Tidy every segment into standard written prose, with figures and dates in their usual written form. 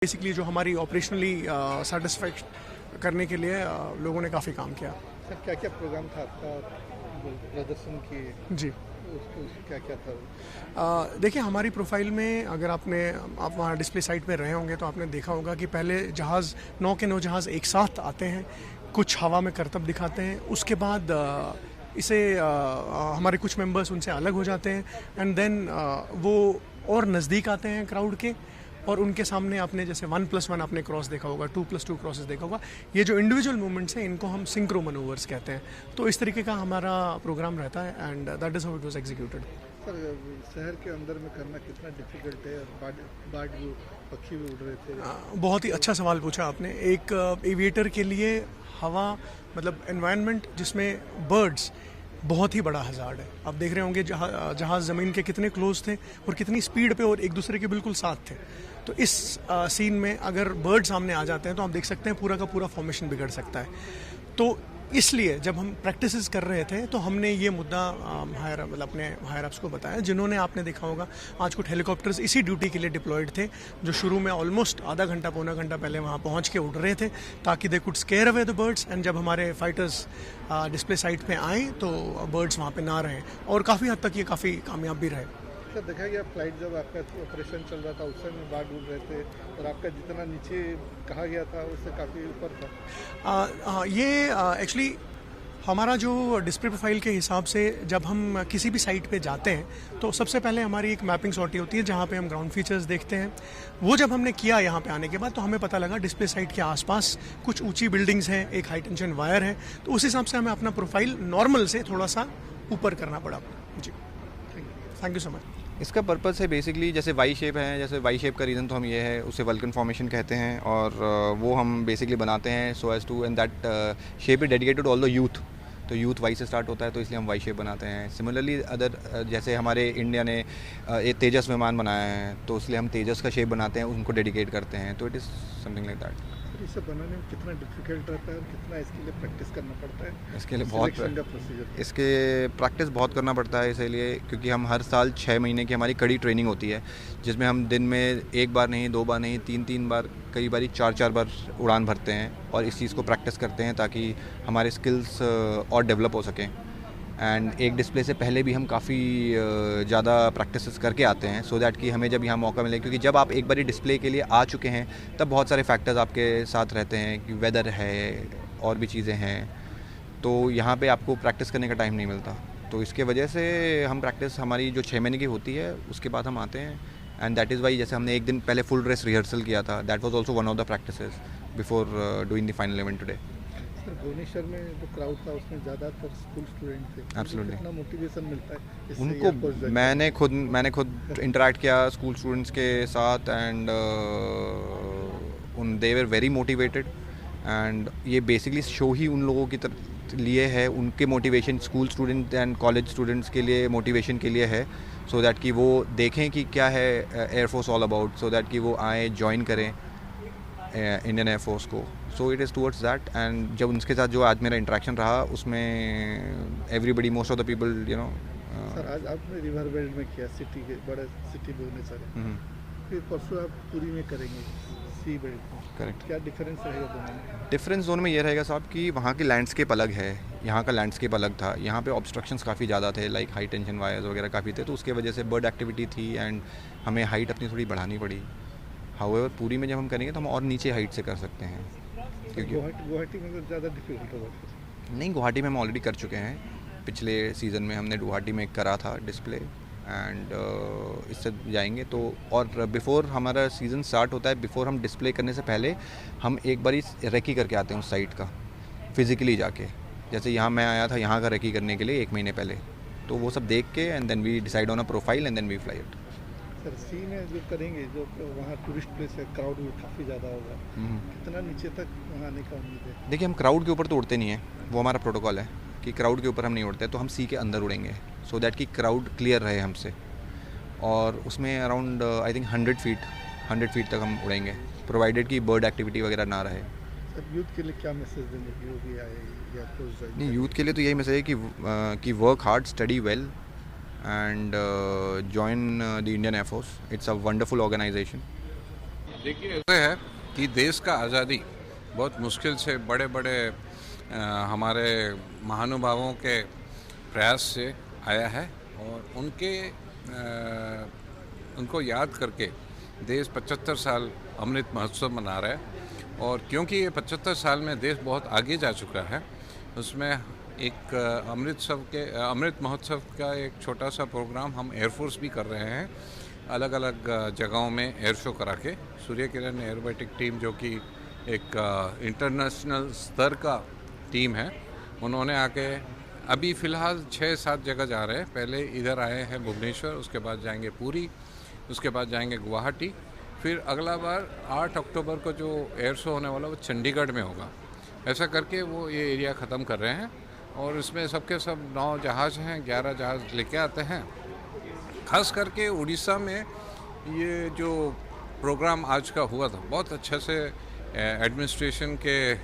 Basically जो हमारी operationally satisfaction करने के लिए लोगों ने काफ़ी काम किया। सर क्या क्या प्रोग्राम था आपका प्रदर्शन किए? जी उसको क्या क्या था? देखिए, हमारी प्रोफाइल में अगर आप वहाँ डिस्प्ले साइट पे रहे होंगे तो आपने देखा होगा कि पहले जहाज़ 9 के 9 जहाज़ एक साथ आते हैं, कुछ हवा में करतब दिखाते हैं, उसके बाद हमारे कुछ मेंबर्स उनसे अलग हो जाते हैं एंड देन वो और नज़दीक आते हैं क्राउड के, और उनके सामने आपने जैसे 1+1 आपने क्रॉस देखा होगा, 2+2 क्रॉसेस देखा होगा। ये जो इंडिविजुअल मूवमेंट्स हैं इनको हम सिंक्रो मनूवर्स कहते हैं। तो इस तरीके का हमारा प्रोग्राम रहता है and that is how it was executed. Sir शहर के अंदर में करना कितना डिफिकल्ट है, और बाढ़ भी पक्षी भी उड़ रहे थे। बहुत ही अच्छा सवाल पूछा आपने। एक एविएटर के लिए हवा मतलब एनवायरनमेंट जिसमें बर्ड्स बहुत ही बड़ा हज़ार्ड है। आप देख रहे होंगे जहाज़ ज़मीन के कितने क्लोज थे और कितनी स्पीड पे और एक दूसरे के बिल्कुल साथ थे। तो इस सीन में अगर बर्ड सामने आ जाते हैं तो आप देख सकते हैं पूरा का पूरा फॉर्मेशन बिगड़ सकता है। तो इसलिए जब हम प्रैक्टिसेस कर रहे थे तो हमने ये मुद्दा अपने हायर अप्स को बताया, जिन्होंने आपने देखा होगा आज कुछ हेलीकॉप्टर्स इसी ड्यूटी के लिए डिप्लॉयड थे, जो शुरू में ऑलमोस्ट आधा घंटा पौना घंटा पहले वहाँ पहुँच के उड़ रहे थे ताकि they could square away the birds, and जब हमारे फाइटर्स डिस्प्ले साइट पे आए तो बर्ड्स वहाँ पे ना रहें, और काफ़ी हद तक ये काफ़ी कामयाब भी रहे। सर देखा गया फ्लाइट जब आपका ऑपरेशन चल रहा था उस समय बाढ़ उड़ रहे थे, और आपका जितना नीचे कहा गया था उससे काफ़ी ऊपर था। ये एक्चुअली हमारा जो डिस्प्ले प्रोफाइल के हिसाब से जब हम किसी भी साइट पे जाते हैं तो सबसे पहले हमारी एक मैपिंग सॉर्टी होती है जहाँ पे हम ग्राउंड फीचर्स देखते हैं। वो जब हमने किया यहाँ पे आने के बाद तो हमें पता लगा डिस्प्ले साइट के आसपास कुछ ऊंची बिल्डिंग्स हैं, एक हाई टेंशन वायर है, तो उस हिसाब से हमें अपना प्रोफाइल नॉर्मल से थोड़ा सा ऊपर करना पड़ा। जी थैंक यू सो मच। इसका पर्पस है बेसिकली जैसे वाई शेप है, जैसे वाई शेप का रीज़न तो हम ये है उसे वल्कन फॉर्मेशन कहते हैं, और वो हम बेसिकली बनाते हैं so as to and that shape is dedicated all the youth. तो यूथ वाई से स्टार्ट होता है तो इसलिए हम वाई शेप बनाते हैं। सिमिलरली अदर जैसे हमारे इंडिया ने एक तेजस विमान बनाया है तो इसलिए हम तेजस का शेप बनाते हैं, उनको डेडिकेट करते हैं। तो it is something like that. इसे बनाने में कितना डिफिकल्ट रहता है और कितना इसके लिए प्रैक्टिस करना पड़ता है? इसके लिए प्रैक्टिस बहुत करना पड़ता है इसीलिए, क्योंकि हम हर साल 6 महीने की हमारी कड़ी ट्रेनिंग होती है, जिसमें हम दिन में एक बार नहीं, 2 बार नहीं, 3 बार, कई बार 4 बार उड़ान भरते हैं और इस चीज़ को प्रैक्टिस करते हैं ताकि हमारे स्किल्स और डेवलप हो सकें। एंड एक डिस्प्ले से पहले भी हम काफ़ी ज़्यादा प्रैक्टिस करके आते हैं सो दैट कि हमें जब यहाँ मौका मिले, क्योंकि जब आप एक बारी डिस्प्ले के लिए आ चुके हैं तब बहुत सारे फैक्टर्स आपके साथ रहते हैं कि वेदर है और भी चीज़ें हैं, तो यहाँ पे आपको प्रैक्टिस करने का टाइम नहीं मिलता। तो इसके वजह से हम प्रैक्टिस हमारी जो 6 महीने की होती है उसके बाद हम आते हैं, एंड दैट इज़ वाई जैसे हमने एक दिन पहले फुल ड्रेस रिहर्सल किया था, that was also one of the practices before doing the final event today. Sir Bhubaneswar में जो क्राउड था उसमें ज़्यादातर स्कूल स्टूडेंट थे। Absolutely. कितना मोटिवेशन मिलता है इससे उनको? मैंने खुद इंटरेक्ट किया स्कूल स्टूडेंट्स के साथ, and they were very motivated, and ये बेसिकली शो ही उन लोगों की लिए है, उनके motivation, school student and college students के लिए मोटिवेशन के लिए है, सो दैट कि वो देखें कि क्या है air force all about, so that कि वो आए ज्वाइन करें इंडियन एयरफोर्स को। So it is towards that, and जब उनके साथ जो आज मेरा इंटरेक्शन रहा उसमें everybody, most of the people you know. Sir आज आपने रिवर बेल्ट में किया, सिटी के बड़ा सिटी भुवनेश्वर है, फिर परसों आप पूरी में करेंगे सी बेल्ट में। करेक्ट। क्या डिफरेंस रहेगा दोनों में? डिफरेंस जोन में ये रहेगा साहब कि वहाँ की लैंडस्केप अलग है, यहाँ का लैंडस्केप अलग था। यहाँ पे ऑब्स्ट्रक्शंस काफ़ी ज़्यादा थे, लाइक हाई टेंशन वायर्स वगैरह काफ़ी थे, तो उसके वजह से बर्ड एक्टिविटी थी एंड हमें हाइट अपनी थोड़ी बढ़ानी पड़ी। हाउएवर पूरी में जब हम करेंगे तो हम और नीचे हाइट से कर सकते हैं, क्योंकि गुवाहाटी में तो ज़्यादा डिफिकल्ट होगा। नहीं, गुवाहाटी में हम ऑलरेडी कर चुके हैं। पिछले सीज़न में हमने गुवाहाटी में करा था डिस्प्ले, एंड इससे जाएंगे तो, और बिफ़ोर हमारा सीज़न स्टार्ट होता है, बिफ़ोर हम डिस्प्ले करने से पहले हम एक बार रेकी करके आते हैं उस साइट का, फिज़िकली जाके। जैसे यहाँ मैं आया था यहाँ का रेकी करने के लिए 1 महीने पहले, तो वो सब देख के and then we decide on a profile and then we fly it. Sir सी में जो करेंगे, जो वहाँ टूरिस्ट प्लेस है, क्राउड भी काफ़ी ज़्यादा होगा, कितना नीचे तक वहाँ आने का उम्मीद है? देखिए, हम क्राउड के ऊपर तो उड़ते नहीं हैं, वो हमारा प्रोटोकॉल है कि क्राउड के ऊपर हम नहीं उड़ते, तो हम सी के अंदर उड़ेंगे सो दैट कि क्राउड क्लियर रहे हमसे, और उसमें अराउंड आई थिंक 100 फीट तक हम उड़ेंगे, प्रोवाइडेड कि बर्ड एक्टिविटी वगैरह ना रहे। सर यूथ के लिए क्या मैसेज देंगे कि वो भी आए या कुछ? नहीं, यूथ के लिए तो यही मैसेज है कि work hard, study well, and join the Indian Air Force. It's a wonderful organization. देखिए ऐसे है कि देश का आज़ादी बहुत मुश्किल से बड़े बड़े हमारे महानुभावों के प्रयास से आया है और उनको याद करके देश 75 साल अमृत महोत्सव मना रहा है। और क्योंकि ये 75 साल में देश बहुत आगे जा चुका है, उसमें एक अमृत महोत्सव का एक छोटा सा प्रोग्राम हम एयरफोर्स भी कर रहे हैं, अलग अलग जगहों में एयर शो करा के। सूर्य किरण एरोबेटिक टीम जो कि एक इंटरनेशनल स्तर का टीम है, उन्होंने आके अभी फ़िलहाल 6-7 जगह जा रहे हैं। पहले इधर आए हैं भुवनेश्वर, उसके बाद जाएंगे पुरी, उसके बाद जाएंगे गुवाहाटी, फिर अगला बार 8 अक्टूबर को जो एयर शो होने वाला वो चंडीगढ़ में होगा। ऐसा करके वो ये एरिया ख़त्म कर रहे हैं और इसमें सबके सब 9 जहाज़ हैं, 11 जहाज़ लेके आते हैं। खास करके उड़ीसा में ये जो प्रोग्राम आज का हुआ था बहुत अच्छे से एडमिनिस्ट्रेशन के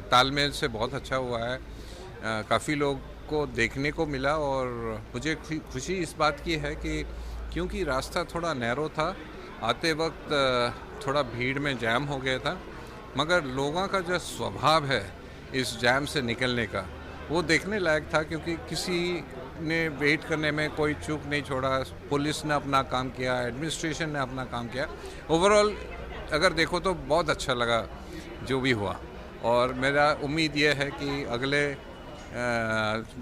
तालमेल से बहुत अच्छा हुआ है। काफ़ी लोग को देखने को मिला और मुझे खुशी इस बात की है कि क्योंकि रास्ता थोड़ा नैरो था, आते वक्त थोड़ा भीड़ में जैम हो गया था, मगर लोगों का जो स्वभाव है इस जैम से निकलने का वो देखने लायक था। क्योंकि किसी ने वेट करने में कोई चूक नहीं छोड़ा, पुलिस ने अपना काम किया, एडमिनिस्ट्रेशन ने अपना काम किया। ओवरऑल अगर देखो तो बहुत अच्छा लगा जो भी हुआ। और मेरा उम्मीद ये है कि अगले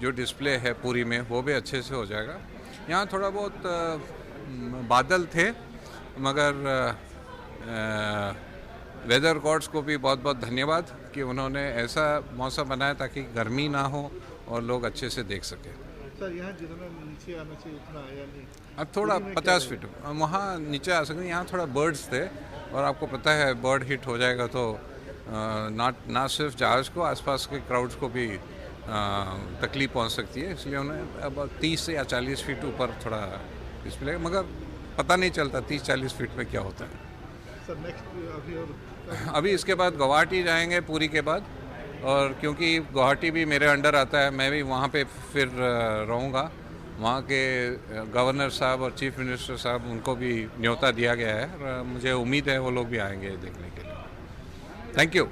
जो डिस्प्ले है पूरी में वो भी अच्छे से हो जाएगा। यहाँ थोड़ा बहुत बादल थे, मगर वेदर गॉड्स को भी बहुत बहुत धन्यवाद कि उन्होंने ऐसा मौसम बनाया ताकि गर्मी ना हो और लोग अच्छे से देख सकें। सर यहाँ जितना नीचे आना चाहिए उतना आया नहीं, अब थोड़ा 50 फीट वहाँ नीचे आ सकते। यहाँ थोड़ा बर्ड्स थे और आपको पता है बर्ड हिट हो जाएगा तो ना सिर्फ जहाज़ को, आसपास के क्राउड्स को भी तकलीफ पहुँच सकती है। इसलिए उन्हें अब 30 या 40 फीट ऊपर थोड़ा डिस्प्ले, मगर पता नहीं चलता 30-40 फीट में क्या होता है। सर नेक्स्ट अभी इसके बाद गुवाहाटी जाएंगे पूरी के बाद, और क्योंकि गुवाहाटी भी मेरे अंडर आता है, मैं भी वहाँ पे फिर रहूँगा। वहाँ के गवर्नर साहब और चीफ मिनिस्टर साहब, उनको भी न्योता दिया गया है और मुझे उम्मीद है वो लोग भी आएंगे देखने के लिए। Thank you.